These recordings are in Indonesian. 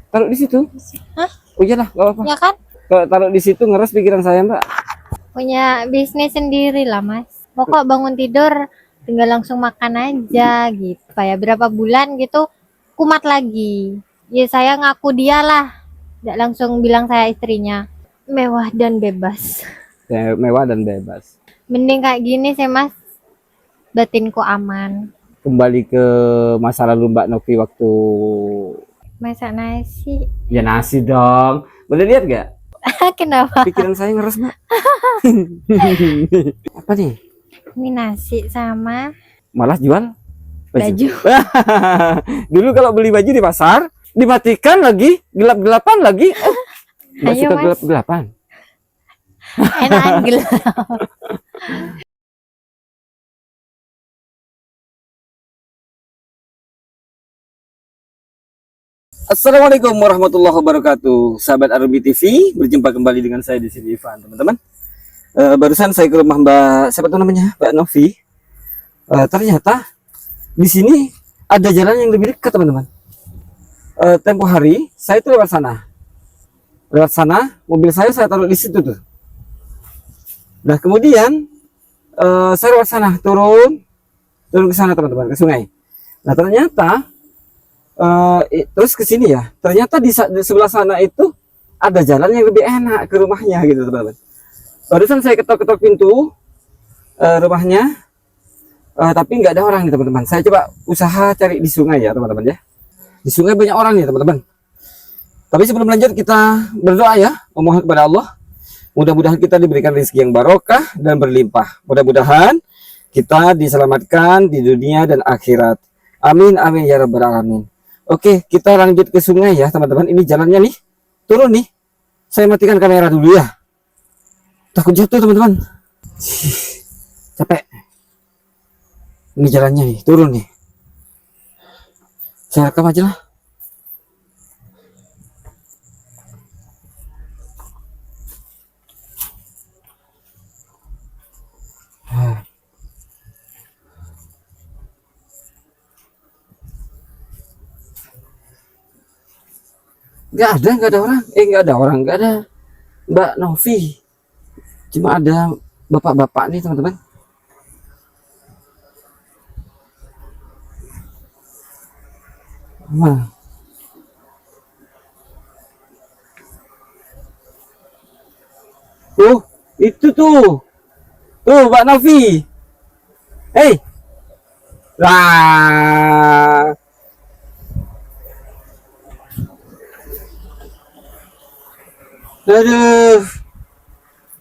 Taruh di situ. Hah? Oh iyalah, gak apa-apa. Ya kan? Kalau taruh di situ ngeres pikiran saya, Mbak. Punya bisnis sendiri lah, Mas. Pokok bangun tidur tinggal langsung makan aja gitu. Kayak berapa bulan gitu kumat lagi. Ya saya ngaku dia lah. Nggak langsung bilang saya istrinya. Mewah dan bebas. Ya, mewah dan bebas. Mending kayak gini sih, Mas. Batinku aman. Kembali ke masa lalu Mbak Novi waktu Masak nasi. ya nasi dong. Boleh lihat gak? Kenapa? Pikiran saya ngeres, Mbak. Apa nih? Ini nasi sama Malah jual baju. Dulu kalau beli baju di pasar, dimatikan lagi, gelap-gelapan lagi. Mbak Ayo, suka Mas. gelap-gelapan. Enakan gelap. Assalamualaikum warahmatullahi wabarakatuh. Sahabat Arumi TV, berjumpa kembali dengan saya di sini Ivan, teman-teman. Barusan saya ke rumah Mbak, siapa tuh namanya? Mbak Novi. Ternyata di sini ada jalan yang lebih dekat, teman-teman. Tempo hari saya itu lewat sana. Lewat sana, mobil saya taruh di situ tuh. Nah, kemudian saya lewat sana, turun ke sana, teman-teman, ke sungai. Nah, ternyata terus ke sini ya. Ternyata di sebelah sana itu ada jalan yang lebih enak ke rumahnya gitu, teman-teman. Barusan saya ketok-ketok pintu rumahnya, tapi nggak ada orang nih, teman-teman. Saya coba usaha cari di sungai ya, teman-teman ya. Di sungai banyak orang nih, teman-teman. Tapi sebelum lanjut kita berdoa ya, memohon kepada Allah. Mudah-mudahan kita diberikan rezeki yang barokah dan berlimpah. Mudah-mudahan kita diselamatkan di dunia dan akhirat. Amin amin ya rabbal alamin. Oke, kita lanjut ke sungai ya, teman-teman. Ini jalannya nih, turun nih. Saya matikan kamera dulu ya. Takut jatuh, teman-teman. Capek. Ini jalannya nih, turun nih. Saya rekam aja lah. Nggak ada orang. Nggak ada Mbak Novi. Cuma ada bapak-bapak nih, teman-teman. Nah. Tuh, itu tuh. Tuh, Mbak Novi. Hei. Lah. Aduh.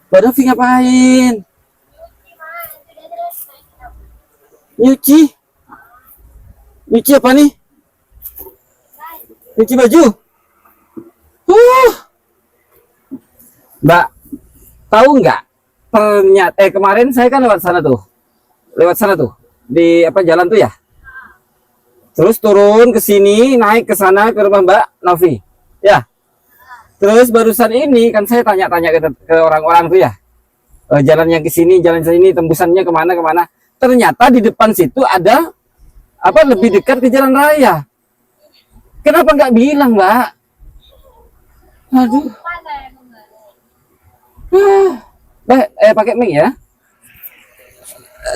Mbak Novi ngapain? Nyuci? Nyuci apa nih? Nyuci baju? Mbak, tahu nggak? Ternyata kemarin saya kan lewat sana tuh. Di apa jalan tuh ya? Terus turun ke sini, naik ke sana ke rumah Mbak Novi. Ya. Terus barusan ini kan saya tanya-tanya ke orang-orang tuh ya. Jalan yang ke sini, jalan sini, tembusannya kemana. Ternyata di depan situ ada apa lebih dekat ke jalan raya. Kenapa nggak bilang, Mbak? Aduh. Pakai mic ya.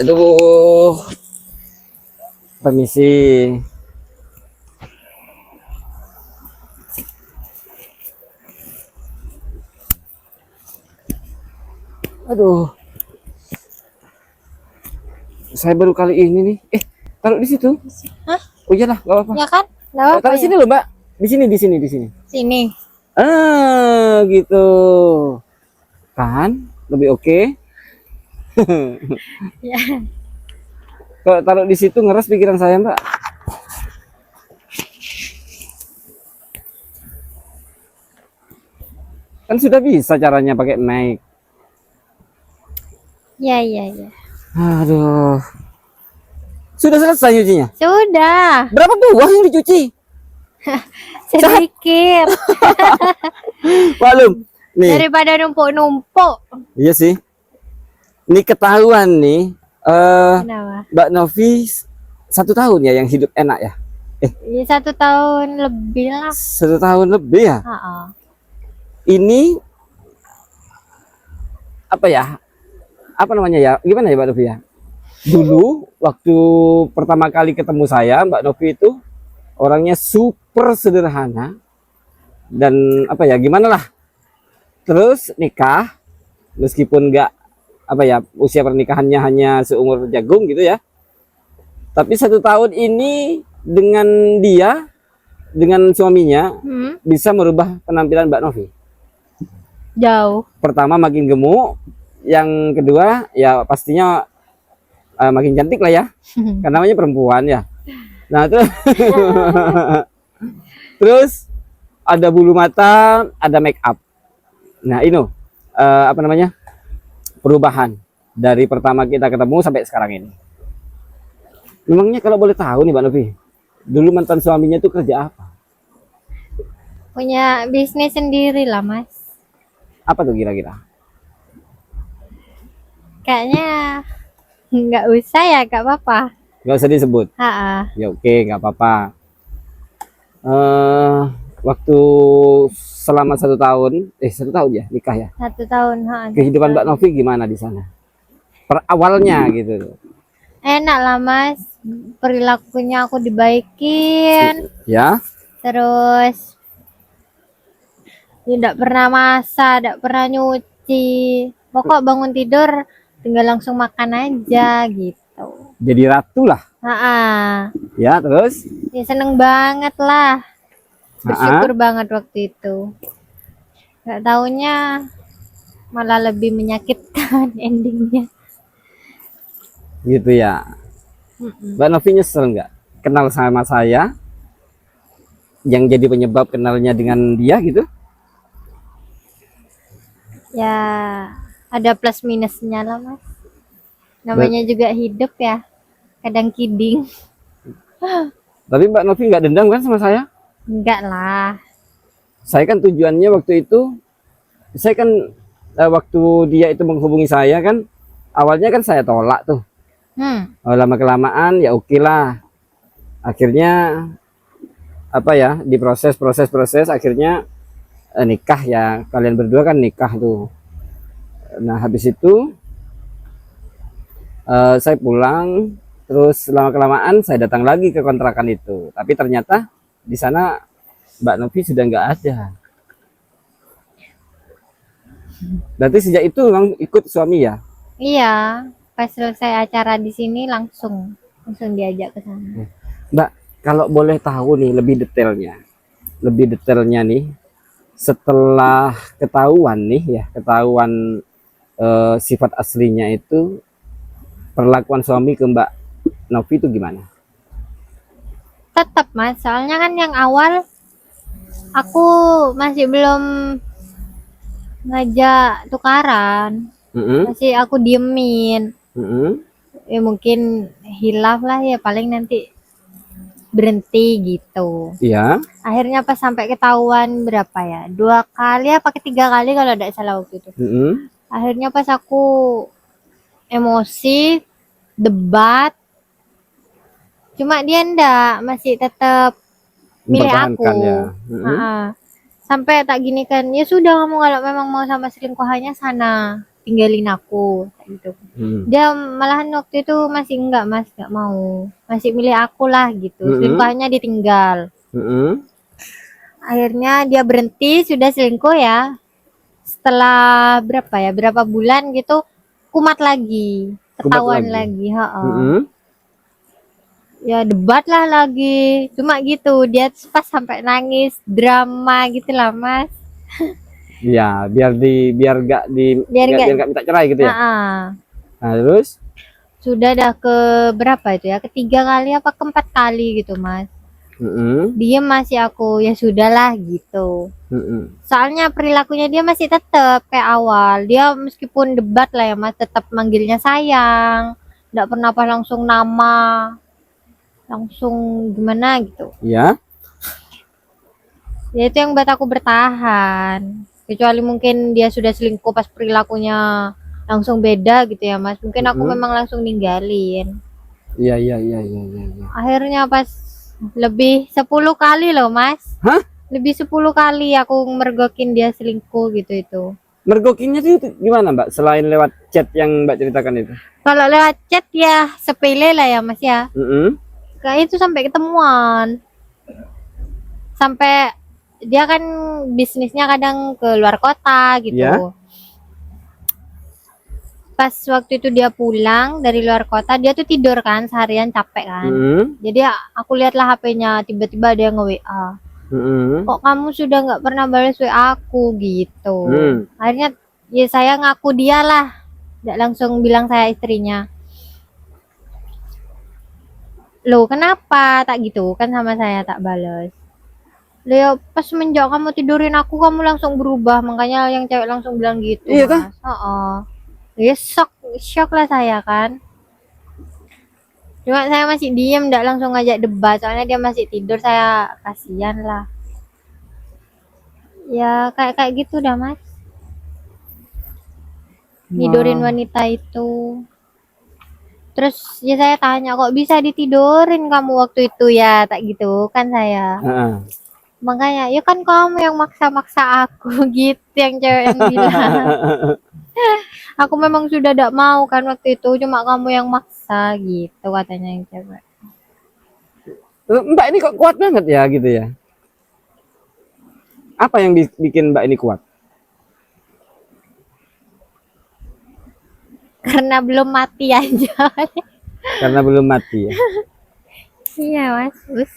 Aduh. Permisi. Aduh. Saya baru kali ini nih. Taruh di situ. Hah? Oh iyalah, nggak apa-apa. Ya kan? Nggak apa-apa Taruh ya? sini loh, Mbak. Di sini. Sini. Gitu. Kan lebih oke. Ya. Kalau taruh di situ ngeres pikiran saya, Mbak. Kan sudah bisa caranya pakai mic. Ya. Aduh. Sudah selesai nyucinya? Sudah. Berapa buah yang dicuci? Sedikit. Malum. Nih. Daripada numpuk-numpuk. Iya sih. Ini ketahuan nih. Kenapa? Mbak Novi 1 tahun ya yang hidup enak ya. Ya 1 tahun lebih lah. 1 tahun lebih ya. Heeh. Ini apa ya? Apa namanya ya? Gimana ya Mbak Novi ya? Dulu waktu pertama kali ketemu saya, Mbak Novi itu orangnya super sederhana dan apa ya? Gimana lah. Terus nikah, meskipun nggak apa ya, usia pernikahannya hanya seumur jagung gitu ya. Tapi 1 tahun ini dengan dia, dengan suaminya bisa merubah penampilan Mbak Novi. Jauh. Pertama makin gemuk, yang kedua ya pastinya makin cantik lah ya, karena namanya perempuan ya. Nah terus, terus ada bulu mata, ada make up. Nah ini apa namanya, perubahan dari pertama kita ketemu sampai sekarang ini. Memangnya kalau boleh tahu nih Mbak Novi, dulu mantan suaminya itu kerja apa? Punya bisnis sendiri lah mas. Apa tuh kira-kira? Kayaknya nggak usah ya, nggak apa-apa. Nggak usah disebut. Ha. Ya oke, nggak apa-apa. Waktu selama 1 tahun, 1 tahun ya nikah ya. 1 tahun. Ha, Kehidupan Mbak Novi gimana di sana? Per awalnya gitu. Enak lah mas. Perilakunya aku dibaikin. Ya. Terus tidak pernah masak, tidak pernah nyuci. Pokok bangun tidur tinggal langsung makan aja gitu. Jadi ratu lah. Ha. Ya terus? Ya seneng banget lah. Bersyukur banget waktu itu. Gak taunya malah lebih menyakitkan endingnya. Gitu ya. Mbak Novi nyesel nggak kenal sama saya? Yang jadi penyebab kenalnya dengan dia gitu? Ya ada plus minusnya lah mas. Namanya juga hidup ya. Kadang kidding. Tapi Mbak Novi nggak dendam kan sama saya? Enggak lah. Saya kan tujuannya waktu itu, saya kan waktu dia itu menghubungi saya kan, awalnya kan saya tolak tuh. Lama kelamaan ya oke lah. Akhirnya apa ya, diproses proses akhirnya nikah ya, kalian berdua kan nikah tuh. Nah habis itu saya pulang, terus lama kelamaan saya datang lagi ke kontrakan itu, tapi ternyata di sana Mbak Novi sudah nggak ada. Berarti sejak itu memang ikut suami ya? Iya, pas selesai acara di sini langsung diajak ke sana. Mbak, kalau boleh tahu nih lebih detailnya nih, setelah ketahuan sifat aslinya itu, perlakuan suami ke Mbak Novi itu gimana? Tetap mas, soalnya kan yang awal aku masih belum ngajak tukaran, masih aku diemin. Ya mungkin hilaf lah ya, paling nanti berhenti gitu. Iya. Akhirnya pas sampai ketahuan berapa ya, 2 kali apa 3 kali kalau tidak salah waktu itu. Akhirnya pas aku emosi, debat, cuma dia ndak, masih tetap milih aku ya. Sampai tak gini kan, ya sudah kamu kalau memang mau sama selingkuhannya sana, tinggalin aku gitu. Dia malahan waktu itu masih enggak mas, enggak mau, masih milih aku lah gitu. Selingkuhannya ditinggal. Akhirnya dia berhenti, sudah selingkuh ya. Setelah berapa bulan gitu, kumat lagi, ketahuan lagi. Ya debat lah lagi, cuma gitu dia pas sampai nangis, drama gitu lah mas. Ya biar nggak minta cerai gitu ya. Nah terus sudah dah ke berapa itu ya, ketiga kali apa keempat kali gitu mas. Dia masih aku, ya sudahlah gitu. Soalnya perilakunya dia masih tetap kayak awal. Dia meskipun debat lah ya mas, tetap manggilnya sayang, nggak pernah apa langsung nama, langsung gimana gitu ya. Ya itu yang buat aku bertahan. Kecuali mungkin dia sudah selingkuh pas perilakunya langsung beda gitu ya mas, mungkin aku memang langsung ninggalin. Iya. Akhirnya pas Lebih 10 kali loh, Mas. Hah? Lebih 10 kali aku mergokin dia selingkuh gitu itu. Mergokinya itu gimana Mbak? Selain lewat chat yang Mbak ceritakan itu? Kalau lewat chat ya sepele lah ya, Mas ya. Mm-mm. Kayak itu sampai ketemuan. Sampai dia kan bisnisnya kadang ke luar kota gitu. Ya. Pas waktu itu dia pulang dari luar kota, dia tuh tidur kan seharian capek kan. Mm-mm. Jadi aku lihatlah HP-nya, tiba-tiba dia nge-WA. Mm-mm. Kok kamu sudah nggak pernah balas WA aku gitu. Akhirnya ya saya ngaku dia lah, nggak langsung bilang saya istrinya. Loh kenapa tak gitu kan sama saya tak balas. Loh ya pas semenjak kamu tidurin aku kamu langsung berubah, makanya yang cewek langsung bilang gitu. Iya kah? Mas. Ya shock lah saya kan. Cuma saya masih diem, nggak langsung ngajak debat soalnya dia masih tidur, saya kasihan lah. Ya kayak gitu dah Mas. Nidurin wanita itu. Terus ya saya tanya kok bisa ditidurin kamu waktu itu ya, tak gitu kan saya. Heeh. Makanya ya kan kamu yang maksa-maksa aku gitu yang cewek yang bilang. Aku memang sudah tidak mau kan waktu itu, cuma kamu yang maksa gitu katanya yang cewek. Mbak ini kok kuat banget ya gitu ya? Apa yang bikin Mbak ini kuat? Karena belum mati aja. Karena belum mati ya. Iya Mas.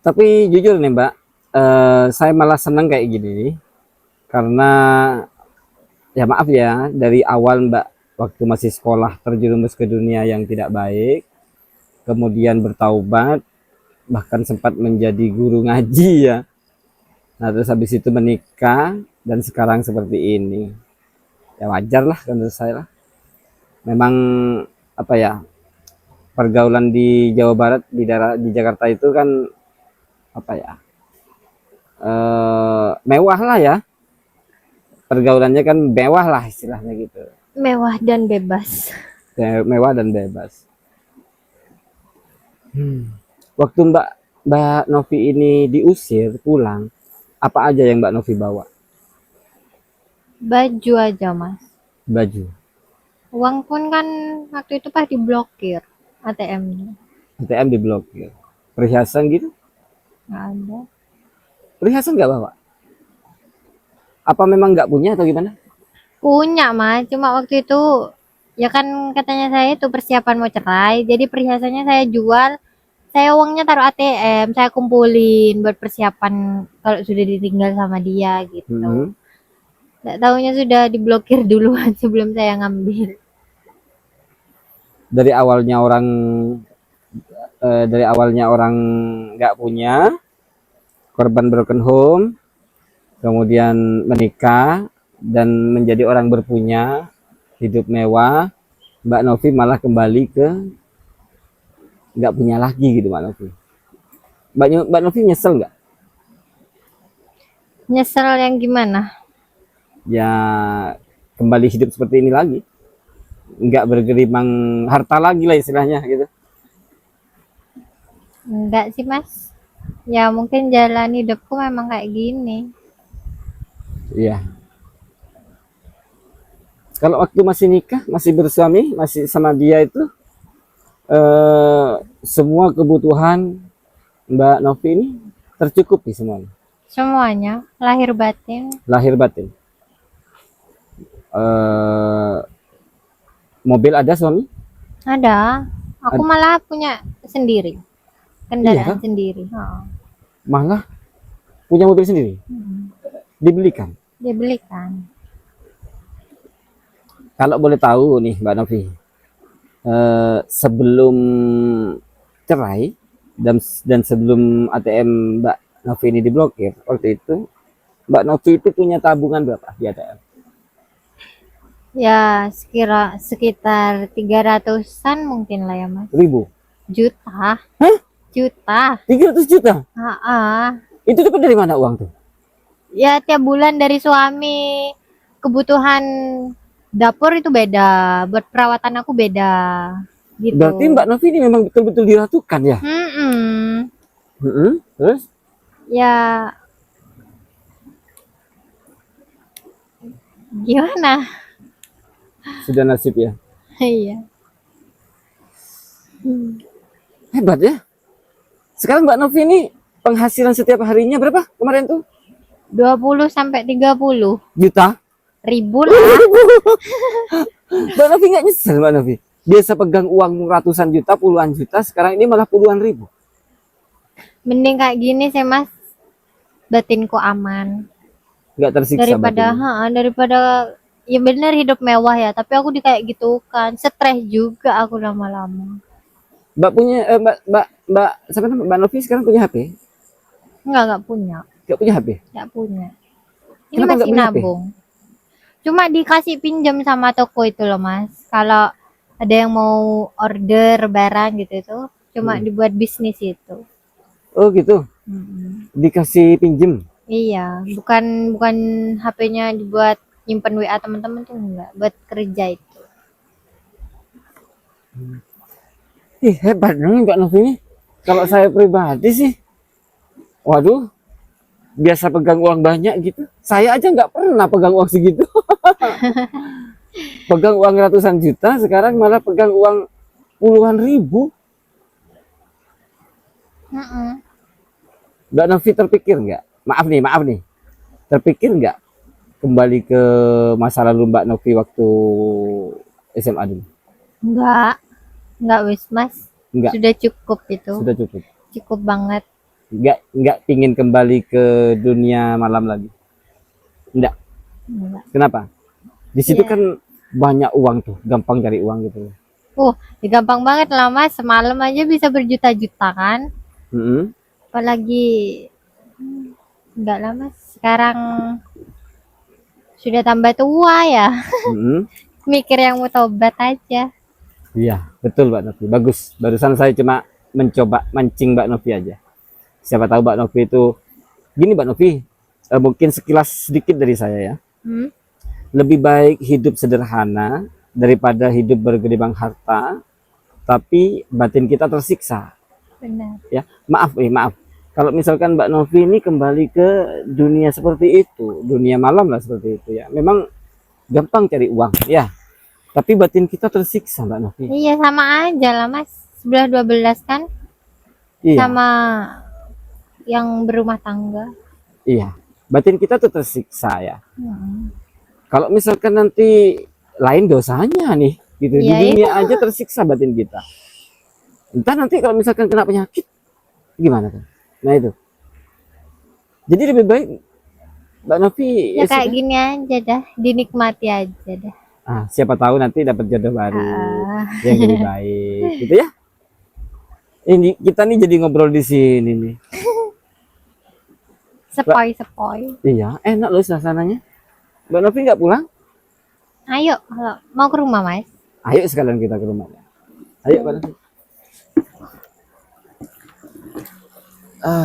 Tapi jujur nih Mbak, saya malah seneng kayak gini nih. Karena ya maaf ya, dari awal Mbak waktu masih sekolah terjerumus ke dunia yang tidak baik, kemudian bertaubat, bahkan sempat menjadi guru ngaji ya. Nah terus habis itu menikah dan sekarang seperti ini. Ya wajar lah menurut saya lah. Memang apa ya, pergaulan di Jawa Barat di Jakarta itu kan apa ya, mewah lah ya, pergaulannya kan mewah lah istilahnya gitu. Mewah dan bebas. Mewah dan bebas. Waktu Mbak Novi ini diusir pulang, apa aja yang Mbak Novi bawa? Baju aja Mas. Baju. Uang pun kan waktu itu pas diblokir ATM-nya. ATM diblokir. Perhiasan gitu? Nggak ada. Perhiasan nggak bawa? Apa memang nggak punya atau gimana? Punya Mas, cuma waktu itu ya kan katanya saya itu persiapan mau cerai, jadi perhiasannya saya jual, saya uangnya taruh ATM, saya kumpulin buat persiapan kalau sudah ditinggal sama dia gitu. Nggak taunya sudah diblokir duluan sebelum saya ngambil. Dari awalnya orang nggak punya, korban broken home, kemudian menikah dan menjadi orang berpunya, hidup mewah, Mbak Novi malah kembali ke nggak punya lagi gitu Mbak Novi. Mbak Novi nyesel nggak? Nyesel yang gimana? Ya kembali hidup seperti ini lagi, nggak bergelimang harta lagi lah istilahnya gitu. Enggak sih Mas. Ya mungkin jalan hidupku memang kayak gini. Iya. Kalau waktu masih nikah, masih bersuami, masih sama dia itu, semua kebutuhan Mbak Novi ini tercukupi semuanya. Semuanya, lahir batin. Lahir batin. Mobil ada suami? Ada. Aku malah punya sendiri. Kendaraan Iya. sendiri. Malah punya mobil sendiri? Dibelikan? Dibelikan. Kalau boleh tahu nih Mbak Novi, sebelum cerai dan sebelum ATM Mbak Novi ini diblokir, waktu itu Mbak Novi itu punya tabungan berapa di ATM? Ya sekitar 300-an mungkin lah ya Mas. Ribu? Juta. Hah? Juta. 300 juta? Itu dapat dari mana uang tuh? Ya tiap bulan dari suami. Kebutuhan dapur itu beda, buat perawatan aku beda. gitu. Berarti Mbak Novi ini memang betul-betul diratukan ya? Terus? Ya gimana? Sudah nasib ya? Iya. Hebat ya. Sekarang Mbak Novi ini penghasilan setiap harinya berapa kemarin tuh? 20 sampai 30 Juta? ribu lah. Mbak Novi nggak nyesel Mbak Novi? Biasa pegang uang ratusan juta, puluhan juta, sekarang ini malah puluhan ribu. Mending kayak gini sih Mas, batinku aman Nggak tersiksa daripada batinnya. daripada ya bener hidup mewah ya, tapi aku di kayak gitu kan stres juga aku lama-lama. Mbak punya Mbak siapa namanya? Mbak Novi sekarang punya HP? Nggak punya, Nggak punya HP? nggak punya. Ini Kenapa nggak masih punya HP? nabung. Cuma dikasih pinjam sama toko itu loh Mas. Kalau ada yang mau order barang gitu itu, cuma dibuat bisnis itu. Oh gitu. Dikasih pinjem. Iya, bukan HP-nya dibuat nyimpen WA teman-teman tuh enggak, buat kerja itu. Ih, hebat dong Mbak Novi ini. Kalau saya pribadi sih, waduh, biasa pegang uang banyak gitu. Saya aja nggak pernah pegang uang segitu. Pegang uang ratusan juta, sekarang malah pegang uang puluhan ribu. Mbak Novi terpikir nggak? Maaf nih. Terpikir nggak kembali ke masa lalu Mbak Novi waktu SMA dulu? Enggak wis Mas. Enggak. Sudah cukup itu. Sudah cukup. Cukup banget. Enggak pingin kembali ke dunia malam lagi. Enggak. Kenapa? Di situ kan banyak uang tuh, gampang cari uang gitu. Ya gampang banget lah Mas. Semalam aja bisa berjuta-juta kan. Apalagi enggak lah Mas. Sekarang sudah tambah tua ya. Mikir yang mau tobat aja. Iya, betul Mbak Novi. Bagus. Barusan saya cuma mencoba mancing Mbak Novi aja. Siapa tahu Mbak Novi itu gini Mbak Novi, mungkin sekilas sedikit dari saya ya. Lebih baik hidup sederhana daripada hidup bergelimang harta tapi batin kita tersiksa. Benar. Ya, maaf. Kalau misalkan Mbak Novi ini kembali ke dunia seperti itu, dunia malam lah seperti itu ya. Memang gampang cari uang ya. Tapi batin kita tersiksa Mbak Novi. Iya sama aja lah Mas. 11-12 kan. Iya. Sama yang berumah tangga. Iya. Batin kita tuh tersiksa ya. Kalau misalkan nanti lain dosanya nih, gitu di dunia aja tersiksa batin kita. Entah nanti kalau misalkan kena penyakit, gimana kan? Nah itu. Jadi lebih baik Mbak Novi ya kayak gini aja dah, dinikmati aja dah. Siapa tahu nanti dapat jodoh baru yang lebih baik, gitu ya. Ini kita nih jadi ngobrol di sini nih. Sepoi. Iya, enak loh suasananya. Mbak Novi nggak pulang? Ayo, kalau mau ke rumah Mas. Ayo sekalian kita ke rumahnya. Ayo Mbak Novi.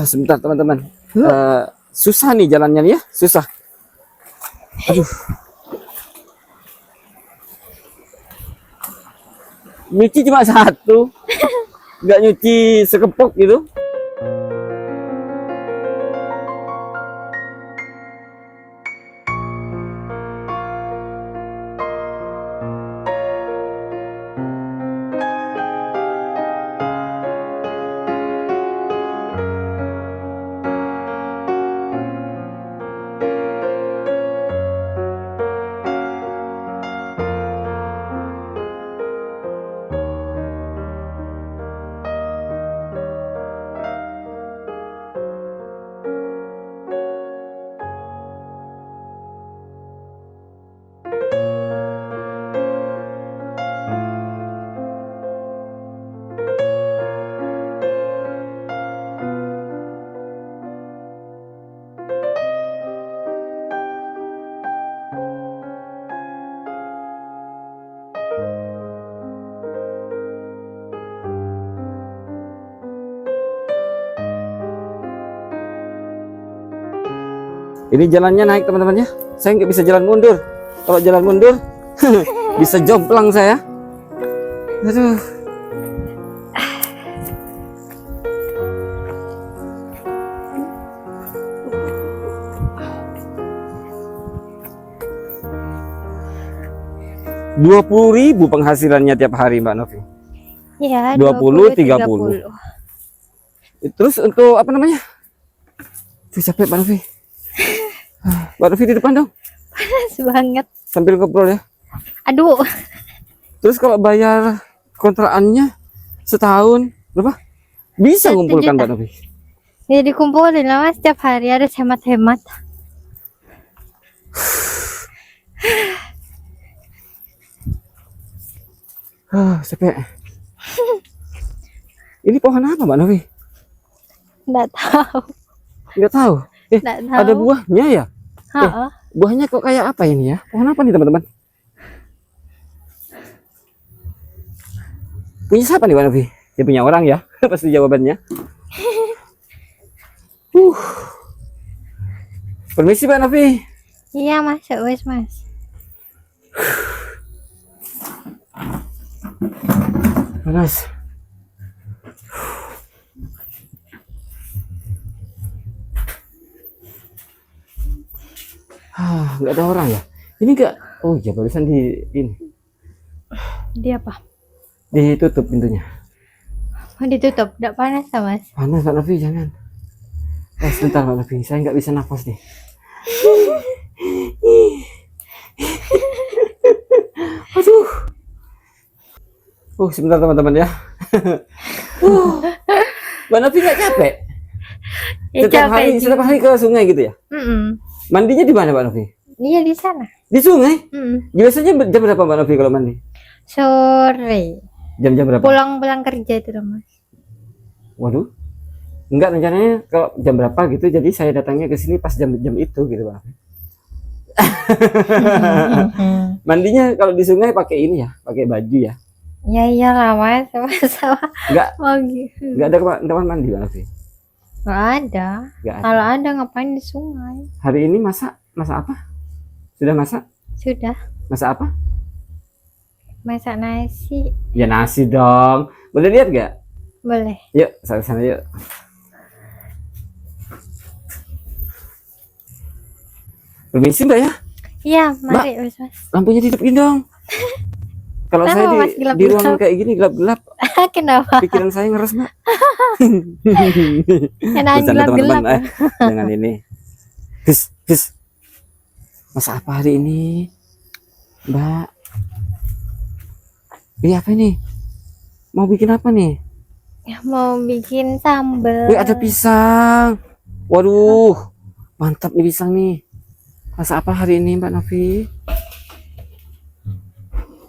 Sebentar teman-teman. Susah nih jalannya nih ya, susah. Aduh. Nyuci cuma satu, nggak nyuci sekepok gitu. Ini jalannya naik teman-teman ya. Saya nggak bisa jalan mundur. Kalau jalan mundur bisa jomplang saya. Aduh. 20.000 penghasilannya tiap hari Mbak Novi. Iya, 20, 30. Terus untuk apa namanya? Tuh capek Mbak Novi. Mbak Novi di depan dong. Panas banget. Sambil ngobrol ya. Aduh. Terus kalau bayar kontrakannya setahun berapa? Bisa 1 ngumpulkan juta. Mbak Novi. Ya dikumpulin lah Mas, setiap hari harus hemat-hemat. Capek. Ini pohon apa Mbak Novi? Nggak tahu. Nggak tahu. Nggak tahu. Ada buahnya ya? Heeh. Buahnya kok kayak apa ini ya? Pohon apa nih teman-teman? Punya siapa nih Mbak Novi? Ya punya orang ya. Pasti jawabannya. Permisi Mbak Novi. Iya masuk wes Mas. Panas. Nggak ada orang ya? Ini nggak? Oh ya barusan ini Dia apa? ditutup pintunya. Oh ditutup, nggak panas ya Mas? Panas Mbak Novi, jangan. Sebentar Mbak Novi, saya nggak bisa nafas nih. Aduh. Sebentar teman-teman ya. Mbak Novi nggak capek? Ya, capek Setiap hari ke sungai gitu ya? Mandinya di mana Mbak Novi? Iya di sana. Di sungai? Biasanya jam berapa Mbak Novi kalau mandi? Sore. Jam-jam berapa? Pulang kerja itu Mas. Waduh. Enggak, rencananya kalau jam berapa gitu, jadi saya datangnya ke sini pas jam-jam itu gitu Mbak Novi. Mandinya kalau di sungai pakai ini ya, pakai baju ya? Ya iyalah Mas, sama-sama. Enggak. Oh gitu. Enggak ada teman mandi Mbak Novi? Nggak ada. Enggak ada. Kalau ada ngapain di sungai? Hari ini masak apa? Sudah masak? Sudah. Masak apa? Masak nasi. Ya nasi dong. Boleh lihat gak? Boleh. Yuk, sana yuk. Permisi Mbak ya. Iya, mari Mas. Lampunya dihidupin dong. Kalau Kenapa, saya Mas, di gelap-gelap? ruangan kayak gini gelap-gelap, Kenapa? pikiran saya ngeres Mbak. Enakan Bercanda, gelap-gelap. teman-teman. Jangan ini. His. Masak apa hari ini, Mbak? Apa ini? Mau bikin apa nih? Ya, mau bikin sambal. Ada pisang. Waduh, mantap nih pisang nih. Masak apa hari ini Mbak Novi?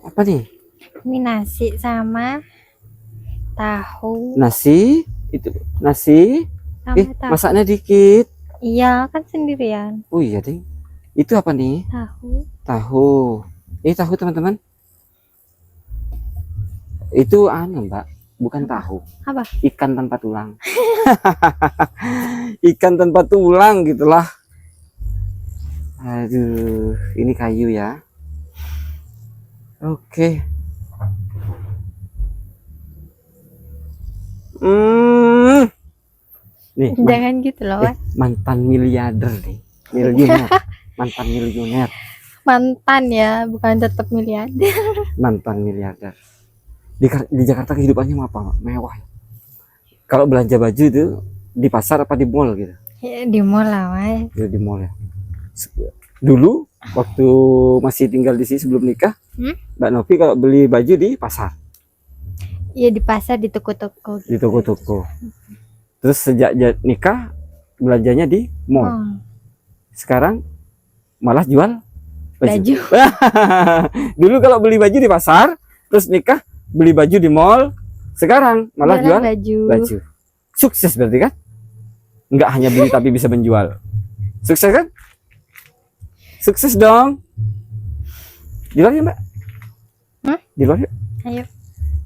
Apa nih? Ini nasi sama tahu. Nasi? Itu nasi? Sama tahu. Masaknya dikit. Iya, kan sendirian. Oh iya ding. Itu apa nih? Tahu. Tahu. Tahu teman-teman. Itu Mbak, bukan tahu. Apa? Ikan tanpa tulang. Ikan tanpa tulang gitulah. Aduh, ini kayu ya. Oke. Nih, Jangan gitu loh, Mas. mantan miliarder nih. Miliuner. Mantan miliuner. Mantan ya, bukan tetap miliarder. Mantan miliarder. Di Jakarta kehidupannya apa? Mewah ya. Kalau belanja baju itu di pasar apa di mall gitu? Ya, di mall lah, Mas. Ya, di mall ya. Dulu waktu masih tinggal di sini sebelum nikah, Mbak Novi kalau beli baju di pasar. Iya, di pasar, di toko-toko. Di toko-toko. Terus sejak nikah belanjanya di mall. Sekarang malah jual baju. Dulu kalau beli baju di pasar, terus nikah beli baju di mall, sekarang malah jual baju. Sukses berarti kan? Nggak hanya beli tapi bisa menjual. Sukses kan? Sukses dong. Di luar ya Mbak? Di luar yuk. Ayo.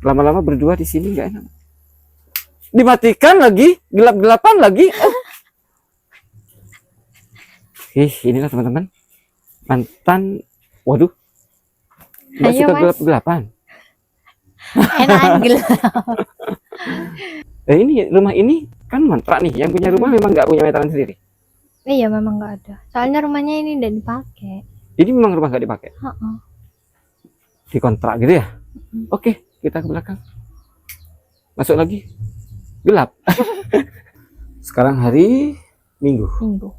Lama-lama berdua di sini nggak enak. Dimatikan lagi, gelap-gelapan lagi. Inilah teman-teman. Mantan, waduh. Nggak Ayo, suka Mas. gelap-gelapan. Enakan gelap. Ini rumah ini kan mantra nih. Yang punya rumah memang nggak punya meteran sendiri. Iya, memang nggak ada. Soalnya rumahnya ini udah dipakai. Ini memang rumah nggak dipakai. dikontrak gitu ya. Oke, kita ke belakang. Masuk lagi. Gelap. Sekarang hari Minggu. Minggu.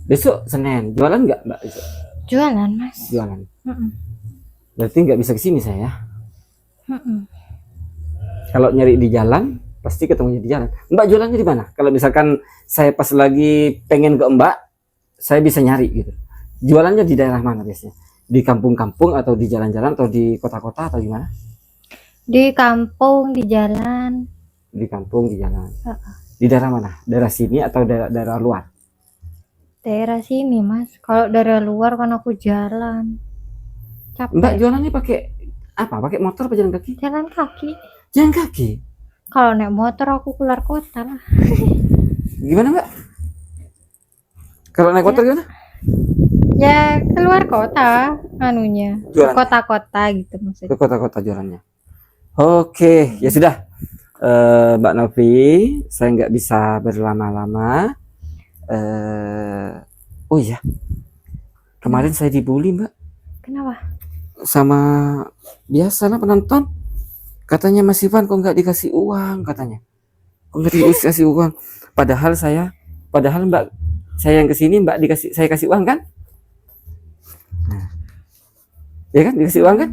Besok Senin. Jualan nggak Mbak besok? Jualan, Mas. Jualan. Mm-mm. Berarti nggak bisa kesini saya. Mm-mm. Kalau nyari di jalan, pasti ketemunya di jalan. Mbak jualannya di mana? Kalau misalkan saya pas lagi pengen ke Mbak, saya bisa nyari gitu. Jualannya di daerah mana biasanya? Di kampung-kampung atau di jalan-jalan atau di kota-kota atau gimana? Di kampung, di jalan. Di kampung, di jalan. Di daerah mana? Daerah sini atau daerah luar? Daerah sini, Mas. Kalau daerah luar kan aku jalan. Mbak Capek. jualannya pakai apa? Pakai motor apa jalan kaki? Jalan kaki. Jalan kaki. Kalau naik motor aku keluar kota lah. Gimana Mbak? Kalau naik motor gimana? Ya keluar kota anunya. Ke Jualan. kota-kota gitu Ke maksudnya. kota-kota jualannya. Oke, ya sudah. Mbak Novi, saya nggak bisa berlama-lama. Oh iya, kemarin saya dibully Mbak Kenapa? sama biasalah penonton. Katanya Mas Ivan kok nggak dikasih uang katanya. Kok nggak dikasih uang? Padahal Mbak, saya yang kesini Mbak saya kasih uang kan? Nah, ya kan dikasih uang kan?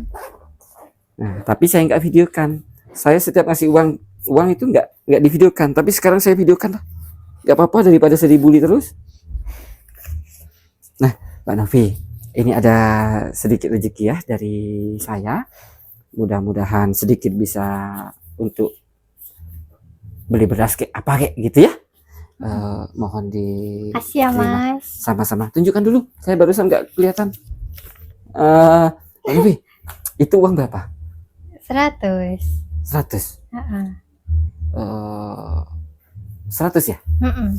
Nah, tapi saya nggak videokan. Saya setiap ngasih uang itu nggak divideokan. Tapi sekarang saya videokan lah. Nggak apa-apa daripada saya dibully terus. Nah, Mbak Novi, ini ada sedikit rezeki ya dari saya. Mudah-mudahan sedikit bisa untuk beli beras kayak apa kayak gitu ya. Mohon di Kasih ya, terima. Mas. Sama-sama. Tunjukkan dulu. Saya barusan nggak kelihatan. Mbak Novi, itu uang berapa? 100. 100. Heeh. 100 ya?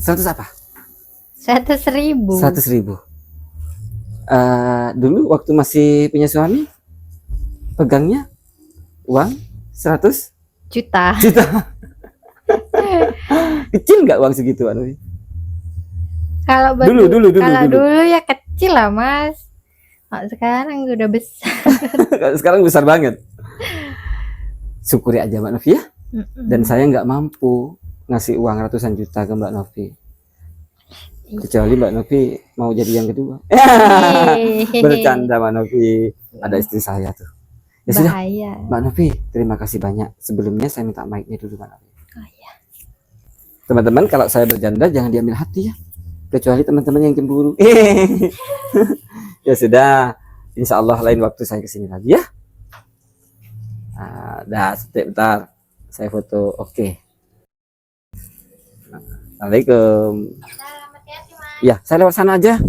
100 apa? 100.000. 100.000. Dulu waktu masih punya suami, pegangnya uang 100 juta. juta. Kecil nggak uang segitu, Novi? Kalau Dulu. dulu ya kecil lah, Mas. Kalau sekarang udah besar. Sekarang besar banget. Syukuri aja Mbak Novi ya. Dan saya nggak mampu ngasih uang ratusan juta ke Mbak Novi. Kecuali Mbak Novi mau jadi yang kedua. Bercanda Mbak Novi. Ada istri saya tuh. Ya sudah, Bahaya. Mbak Novi, terima kasih banyak. Sebelumnya saya minta mic-nya dulu Mbak Novi. Oh iya. Teman-teman, kalau saya bercanda jangan diambil hati ya. Kecuali teman-teman yang cemburu. Ya sudah, insya Allah lain waktu saya kesini lagi ya. Bentar, saya foto. Oke. Assalamualaikum. Selamat hati, Mas. Ya, saya lewat sana aja.